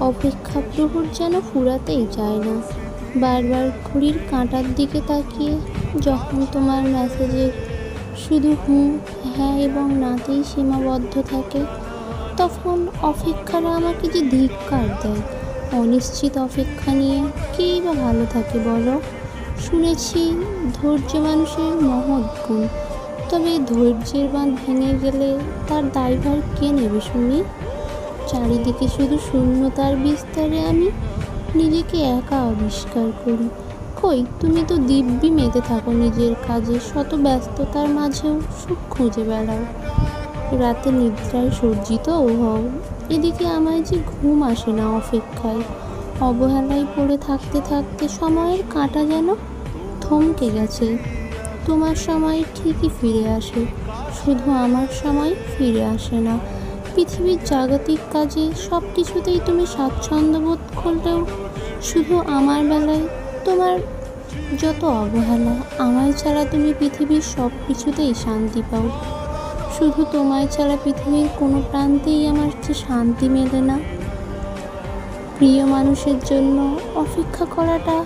অপেক্ষা প্রহর যেন ফুরাতেই চায় না। বারবার ঘড়ির কাঁটার দিকে তাকিয়ে যখন তোমার মেসেজের শুধু হুঁ, হ্যাঁ এবং নাতেই সীমাবদ্ধ থাকে, তখন অপেক্ষারা আমাকে যে ধিক্কার দেয়। অনিশ্চিত অপেক্ষা নিয়ে কেই বা ভালো থাকে বলো? শুনেছি ধৈর্য মানুষের মহৎ গুণ, তবে ধৈর্যের বাঁধ ভেঙে গেলে তার দায়ভার কে নেবে শুনি? চারিদিকে শুধু শূন্যতার বিস্তারে আমি নিজেকে একা আবিষ্কার করি। কই, তুমি তো দিব্যি মেতে থাকো নিজের কাজে, শত ব্যস্ততার মাঝেও সুখ খুঁজে বেড়াও, রাতে নিদ্রায় সজ্জিত হও। এদিকে আমায় যে ঘুম আসে না অপেক্ষায়। অবহেলায় পড়ে থাকতে থাকতে সময়ের কাঁটা যেন থমকে গেছে। তোমার সময় ঠিকই ফিরে আসে, শুধু আমার সময় ফিরে আসে না। পৃথিবীর জাগতিক কাজে সব কিছুতেই তুমি স্বাচ্ছন্দ্য বোধ করলেও শুধু আমার বেলায় তোমার যত অবহেলা। আমায় ছাড়া তুমি পৃথিবীর সব কিছুতেই শান্তি পাও, শুধু তোমায় ছাড়া পৃথিবীর কোনো প্রান্তেই আমার যে শান্তি মেলে না। প্রিয় মানুষের জন্য অপেক্ষা করাটা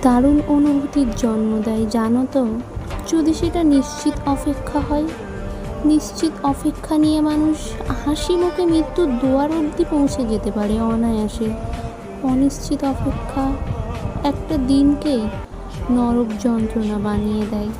দারুণ অনুভূতির জন্ম দেয়, জানো তো? যদি সেটা নিশ্চিত অপেক্ষা হয়। নিশ্চিত অপেক্ষা নিয়ে মানুষ হাসি মুখে মৃত্যুর দুয়ার অবধি পৌঁছে যেতে পারে অনায়াসে। অনিশ্চিত অপেক্ষা একটা দিনকেই নরক যন্ত্রণা বানিয়ে দেয়।